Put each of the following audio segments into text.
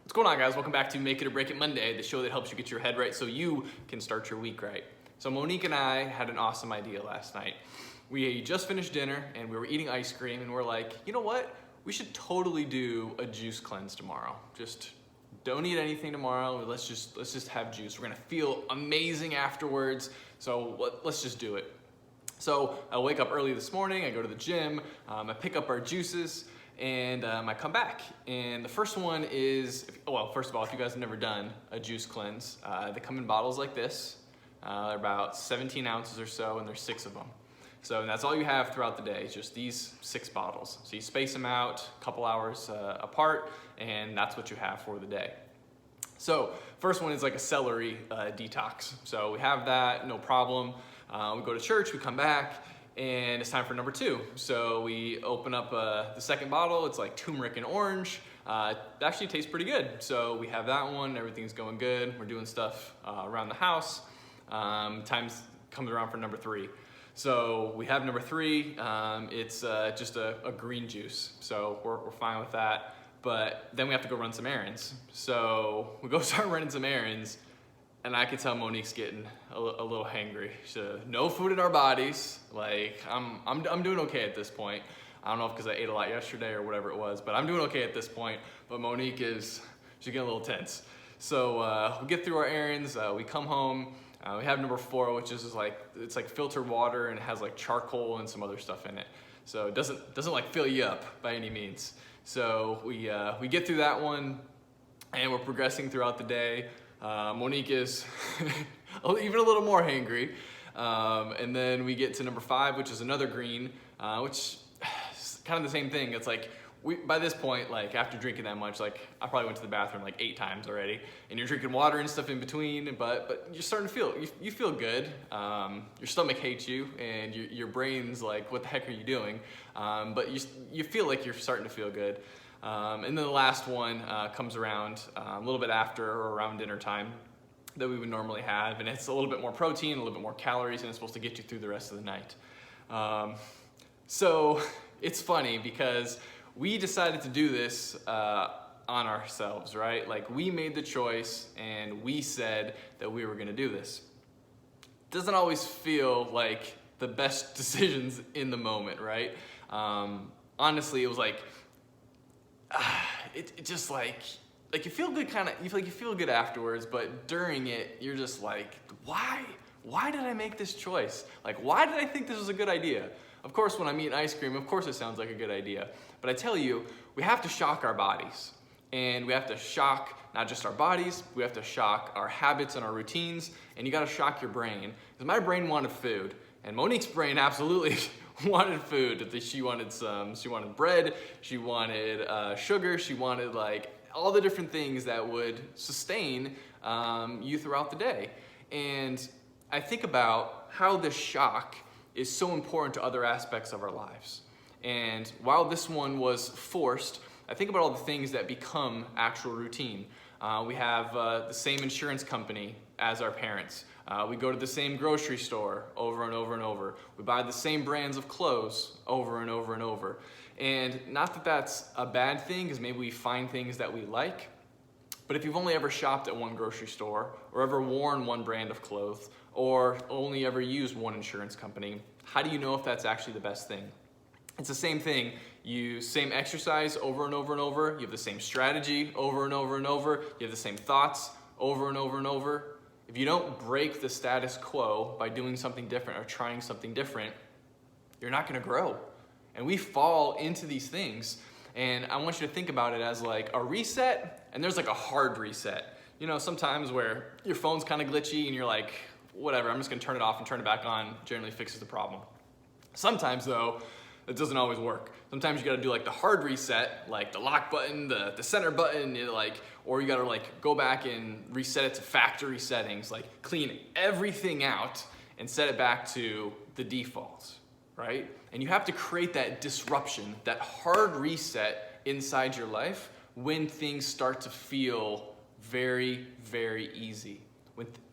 What's going on, guys? Welcome back to Make It or Break It Monday, the show that helps you get your head right so you can start your week right. So Monique and I had an awesome idea last night. We just finished dinner and we were eating ice cream and we're like, you know what? We should totally do a juice cleanse tomorrow. Just don't eat anything tomorrow. Let's just have juice. We're gonna feel amazing afterwards. So let's just do it. So I wake up early this morning, I go to the gym, I pick up our juices, and I come back. And the first one is, first of all, if you guys have never done a juice cleanse, they come in bottles like this. They're about 17 ounces or so, and there's 6 of them. So that's all you have throughout the day, is just these 6 bottles. So you space them out a couple hours apart, and that's what you have for the day. So first one is like a celery detox. So we have that, no problem. We go to church, we come back, and it's time for number 2. So we open up the second bottle. It's like turmeric and orange. It actually tastes pretty good. So we have that one, everything's going good. We're doing stuff around the house. Time comes around for number 3. So we have number 3, it's just a green juice. So we're fine with that. But then we have to go run some errands. So we go start running some errands, and I could tell Monique's getting a little hangry. So no food in our bodies. Like I'm doing okay at this point. I don't know if because I ate a lot yesterday or whatever it was, but I'm doing okay at this point. But Monique she's getting a little tense. So we get through our errands. We come home. We have number 4, which is it's like filtered water and it has like charcoal and some other stuff in it. So it doesn't like fill you up by any means. So we get through that one, and we're progressing throughout the day. Monique is even a little more hangry. And then we get to number 5, which is another green, which is kind of the same thing. It's like, by this point, like after drinking that much, like I probably went to the bathroom like 8 times already, and you're drinking water and stuff in between, but you're starting to you feel good. Your stomach hates you, and your brain's like, what the heck are you doing? But you feel like you're starting to feel good. And then the last one comes around a little bit after or around dinner time that we would normally have, and it's a little bit more protein, a little bit more calories, and it's supposed to get you through the rest of the night. So it's funny because we decided to do this on ourselves, right? Like we made the choice and we said that we were gonna do this. Doesn't always feel like the best decisions in the moment, right? Honestly, it was like, it just like you feel good you feel good afterwards, but during it, you're just like, why did I make this choice? Like, why did I think this was a good idea? Of course, when I'm eating ice cream, of course it sounds like a good idea. But I tell you, we have to shock our bodies. And we have to shock not just our bodies, we have to shock our habits and our routines, and you gotta shock your brain. Because my brain wanted food, and Monique's brain absolutely wanted food. She wanted bread, she wanted sugar, she wanted like all the different things that would sustain you throughout the day. And I think about how this shock is so important to other aspects of our lives. And while this one was forced, I think about all the things that become actual routine. We have the same insurance company as our parents. We go to the same grocery store over and over and over. We buy the same brands of clothes over and over and over. And not that that's a bad thing, because maybe we find things that we like, but if you've only ever shopped at one grocery store, or ever worn one brand of clothes, or only ever used one insurance company, how do you know if that's actually the best thing? It's the same thing. Same exercise over and over and over. You have the same strategy over and over and over. You have the same thoughts over and over and over. If you don't break the status quo by doing something different or trying something different, you're not gonna grow. And we fall into these things. And I want you to think about it as like a reset, and there's like a hard reset. You know, sometimes where your phone's kind of glitchy and you're like, whatever, I'm just gonna turn it off and turn it back on, generally fixes the problem. Sometimes though, it doesn't always work. Sometimes you gotta do like the hard reset, like the lock button, the center button, or you gotta like go back and reset it to factory settings, like clean everything out and set it back to the default, right? And you have to create that disruption, that hard reset inside your life when things start to feel very, very easy.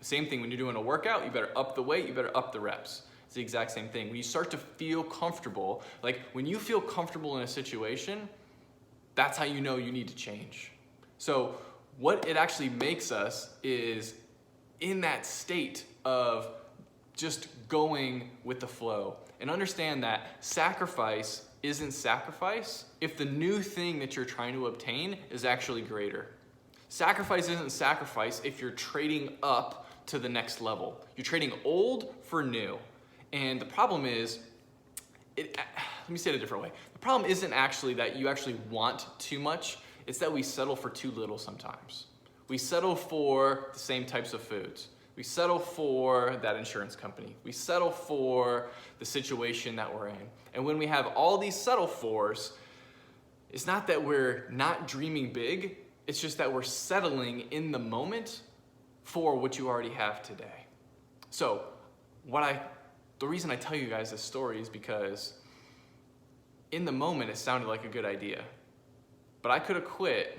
Same thing when you're doing a workout, you better up the weight, you better up the reps. It's the exact same thing. When you start to feel comfortable, like when you feel comfortable in a situation, that's how you know you need to change. So what it actually makes us is in that state of just going with the flow. And understand that sacrifice isn't sacrifice if the new thing that you're trying to obtain is actually greater. Sacrifice isn't sacrifice if you're trading up to the next level. You're trading old for new. And the problem is, let me say it a different way. The problem isn't actually that you actually want too much, it's that we settle for too little sometimes. We settle for the same types of foods. We settle for that insurance company. We settle for the situation that we're in. And when we have all these settle fors, it's not that we're not dreaming big, it's just that we're settling in the moment for what you already have today. So the reason I tell you guys this story is because in the moment it sounded like a good idea. But I could have quit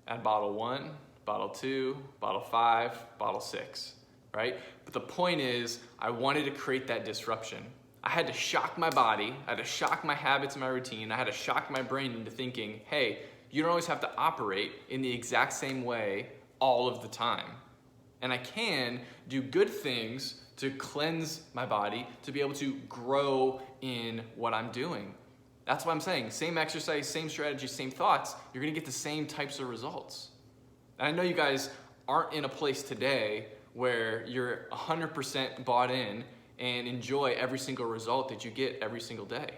at bottle 1, bottle 2, bottle 5, bottle 6. Right? But the point is, I wanted to create that disruption. I had to shock my body, I had to shock my habits and my routine, I had to shock my brain into thinking, hey, you don't always have to operate in the exact same way all of the time. And I can do good things to cleanse my body, to be able to grow in what I'm doing. That's what I'm saying. Same exercise, same strategy, same thoughts, you're gonna get the same types of results. And I know you guys aren't in a place today where you're 100% bought in and enjoy every single result that you get every single day.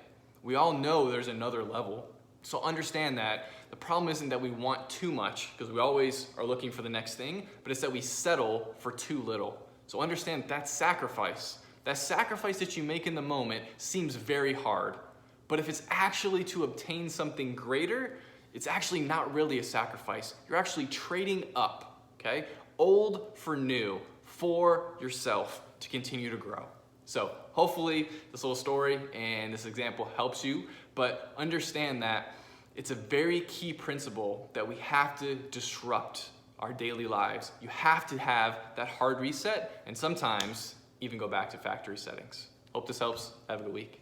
We all know there's another level. So understand that the problem isn't that we want too much, because we always are looking for the next thing, but it's that we settle for too little. So understand that's sacrifice. That sacrifice that you make in the moment seems very hard, but if it's actually to obtain something greater, it's actually not really a sacrifice. You're actually trading up, okay? Old for new for yourself to continue to grow. So hopefully this little story and this example helps you, but understand that it's a very key principle that we have to disrupt our daily lives. You have to have that hard reset and sometimes even go back to factory settings. Hope this helps. Have a good week.